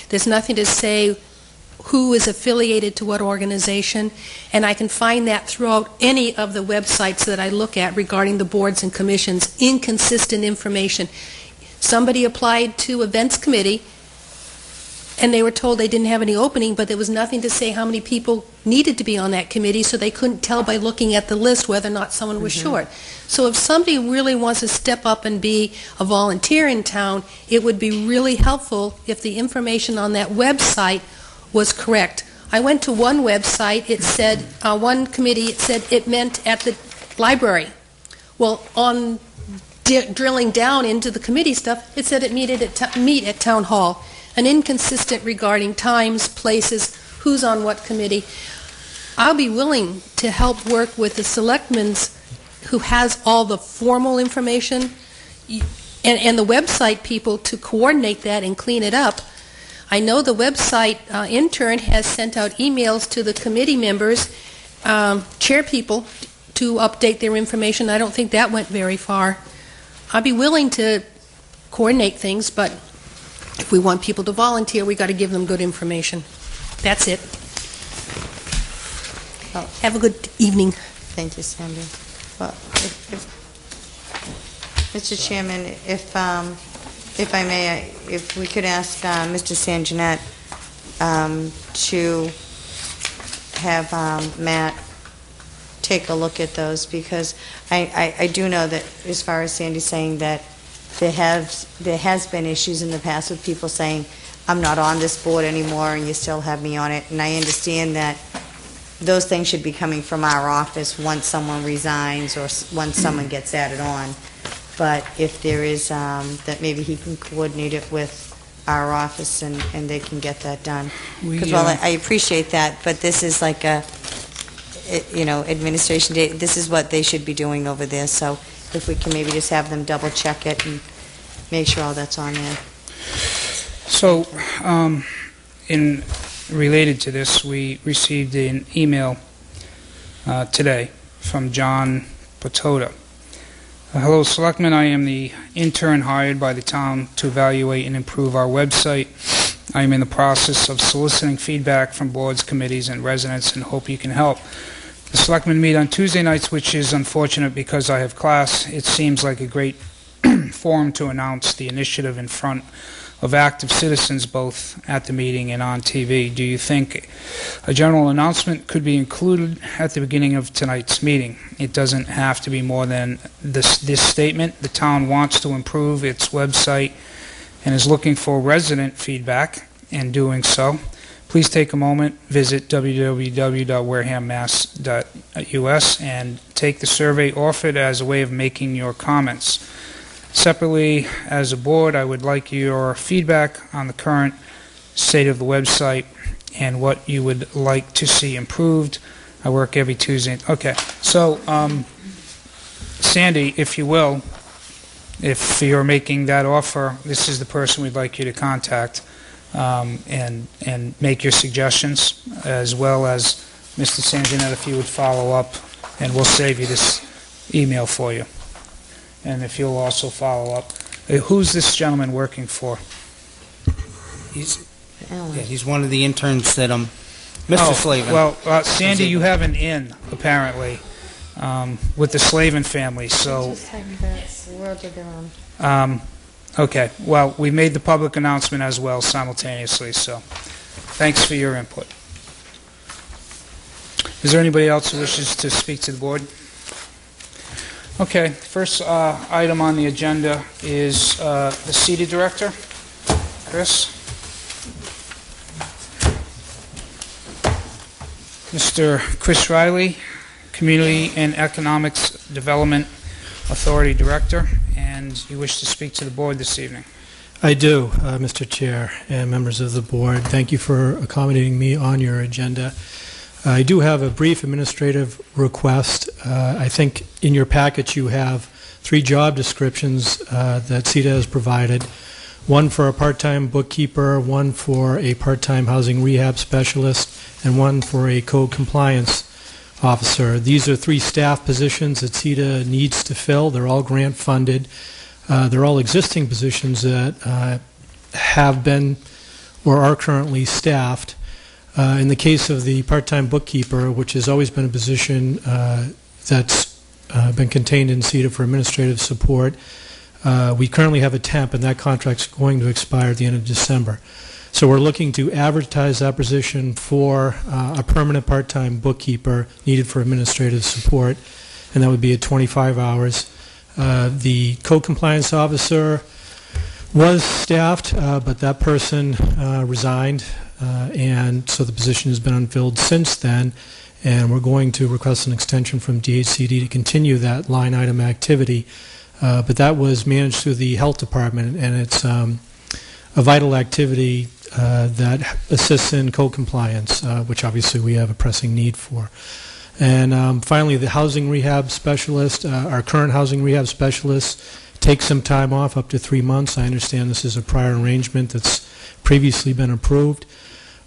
There's nothing to say who is affiliated to what organization, and I can find that throughout any of the websites that I look at regarding the boards and commissions, inconsistent information. Somebody applied to events committee and they were told they didn't have any opening, but there was nothing to say how many people needed to be on that committee, so they couldn't tell by looking at the list whether or not someone was short. So if somebody really wants to step up and be a volunteer in town, it would be really helpful if the information on that website was correct. I went to one website, it said, one committee, it said it meant at the library. Well, on drilling down into the committee stuff, it said it meet at town hall. An inconsistent regarding times, places, who's on what committee. I'll be willing to help work with the selectmen's who has all the formal information and the website people to coordinate that and clean it up. I know the website intern has sent out emails to the committee members, chair people, to update their information. I don't think that went very far. I'd be willing to coordinate things, but if we want people to volunteer, we got to give them good information. That's it. Well, have a good evening. Thank you, Sandy. Well, Mr. Chairman, if I may, if we could ask Mr. Sanjanet to have Matt take a look at those, because I do know that, as far as Sandy's saying, that there has been issues in the past with people saying, I'm not on this board anymore and you still have me on it, and I understand that those things should be coming from our office once someone resigns or once someone gets added on. But if there is, that maybe he can coordinate it with our office and they can get that done. Because while I appreciate that, but this is like a, administration day, this is what they should be doing over there. So if we can maybe just have them double check it and make sure all that's on there. So, related to this, we received an email today from John Patoda. Hello, Selectmen. I am the intern hired by the town to evaluate and improve our website. I am in the process of soliciting feedback from boards, committees, and residents, and hope you can help. The Selectmen meet on Tuesday nights, which is unfortunate because I have class. It seems like a great forum to announce the initiative in front of active citizens, both at the meeting and on TV. Do you think a general announcement could be included at the beginning of tonight's meeting? It doesn't have to be more than this statement. The town wants to improve its website and is looking for resident feedback in doing so. Please take a moment, visit www.warehammass.us and take the survey offered as a way of making your comments. Separately, as a board, I would like your feedback on the current state of the website and what you would like to see improved. I work every Tuesday. Okay, so Sandy, if you will, if you're making that offer, this is the person we'd like you to contact and make your suggestions, as well as Mr. Sanjanet, if you would follow up, and we'll save you this email for you. And if you'll also follow up. Who's this gentleman working for? He's one of the interns that Mr. Slavin. Well, Sandy, you have an in, apparently, with the Slavin family, so... Okay, well, we made the public announcement as well simultaneously, so thanks for your input. Is there anybody else who wishes to speak to the board? Okay, first item on the agenda is the CETA Director. Chris? Mr. Chris Riley, Community and Economics Development Authority Director, and you wish to speak to the board this evening. I do, Mr. Chair and members of the board. Thank you for accommodating me on your agenda. I do have a brief administrative request. I think in your package you have 3 job descriptions that CETA has provided. One for a part-time bookkeeper, one for a part-time housing rehab specialist, and one for a code compliance officer. These are 3 staff positions that CETA needs to fill. They're all grant funded. They're all existing positions that have been or are currently staffed. In the case of the part-time bookkeeper, which has always been a position that's been contained in CETA for administrative support, we currently have a temp, and that contract's going to expire at the end of December. So we're looking to advertise that position for a permanent part-time bookkeeper needed for administrative support, and that would be at 25 hours. The code compliance officer was staffed, but that person resigned, and so the position has been unfilled since then, and we're going to request an extension from DHCD to continue that line item activity. But that was managed through the health department, and it's a vital activity that assists in code compliance, which obviously we have a pressing need for. And finally, the housing rehab specialist, our current housing rehab specialist, takes some time off, up to 3 months. I understand this is a prior arrangement that's previously been approved,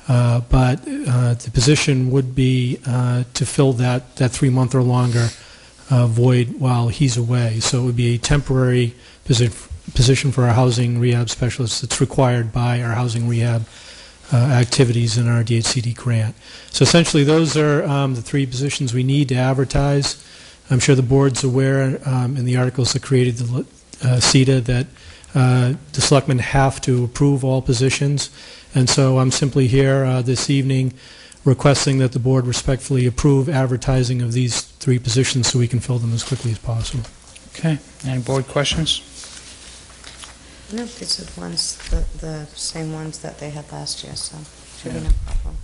but the position would be to fill that 3-month or longer void while he's away. So it would be a temporary position for our housing rehab specialist that's required by our housing rehab activities in our DHCD grant. So essentially those are the 3 positions we need to advertise. I'm sure the board's aware in the articles that created the CETA that the selectmen have to approve all positions, and so I'm simply here this evening requesting that the board respectfully approve advertising of these 3 positions so we can fill them as quickly as possible. Okay. Any board questions? No, these are the same ones that they had last year, so should be no problem.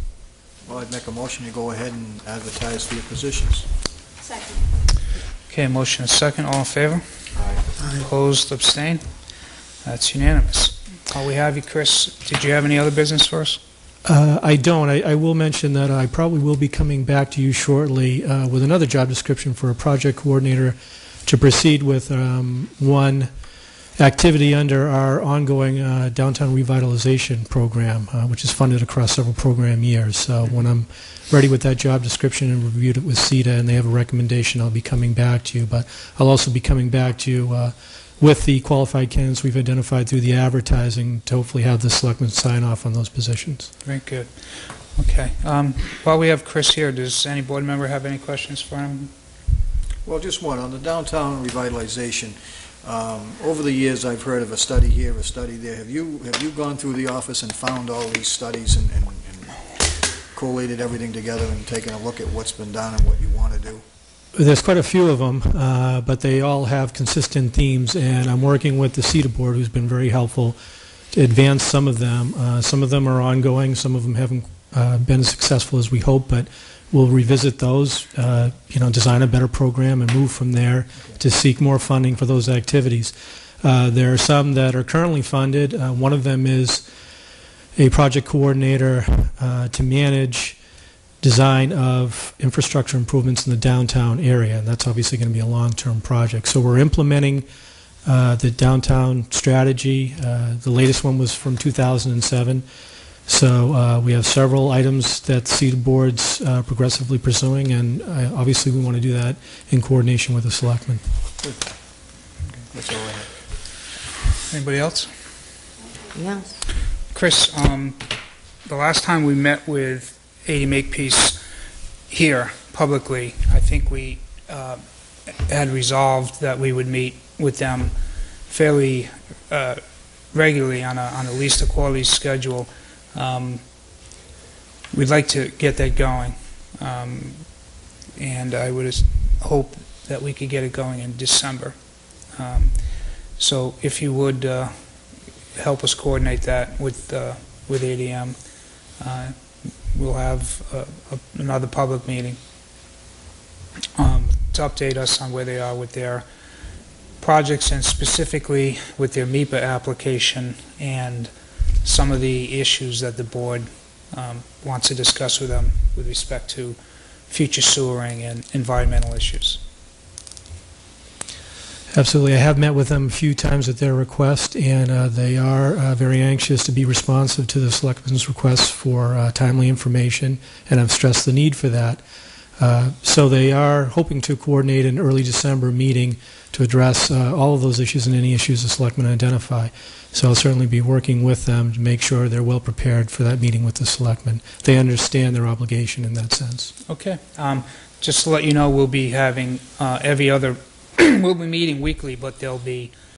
Well, I'd make a motion to go ahead and advertise the positions. Second. Okay, motion is second. All in favor? Aye. Opposed, abstained? That's unanimous. While we have you, Chris, did you have any other business for us? I don't. I will mention that I probably will be coming back to you shortly with another job description for a project coordinator to proceed with one activity under our ongoing downtown revitalization program, which is funded across several program years. So when I'm ready with that job description and reviewed it with CETA and they have a recommendation, I'll be coming back to you. But I'll also be coming back to you with the qualified candidates we've identified through the advertising to hopefully have the selectmen sign off on those positions. Very good. Okay. While we have Chris here, does any board member have any questions for him? Well, just one. On the downtown revitalization, over the years I've heard of a study here, a study there. Have you gone through the office and found all these studies and collated everything together and taken a look at what's been done and what you want to do? There's quite a few of them, but they all have consistent themes, and I'm working with the CETA board, who's been very helpful, to advance some of them. Some of them are ongoing, some of them haven't been as successful as we hope, but we'll revisit those, design a better program and move from there to seek more funding for those activities. There are some that are currently funded. One of them is a project coordinator to manage design of infrastructure improvements in the downtown area, and that's obviously going to be a long-term project. So we're implementing the downtown strategy. The latest one was from 2007. So we have several items that CETA board's progressively pursuing, and obviously we want to do that in coordination with the selectmen. Good. That's all I have. Anybody else? Yes. Chris, the last time we met with 80 Makepeace here publicly, I think we had resolved that we would meet with them fairly regularly on at least a quarterly schedule. We'd like to get that going, and I would hope that we could get it going in December. So if you would help us coordinate that with ADM, we'll have another public meeting to update us on where they are with their projects and specifically with their MEPA application and some of the issues that the board wants to discuss with them with respect to future sewering and environmental issues. Absolutely. I have met with them a few times at their request, and they are very anxious to be responsive to the selectmen's requests for timely information, and I've stressed the need for that. So they are hoping to coordinate an early December meeting to address all of those issues and any issues the selectmen identify. So I'll certainly be working with them to make sure they're well prepared for that meeting with the selectmen. They understand their obligation in that sense. Okay. Just to let you know, we'll be having we'll be meeting weekly, but there'll be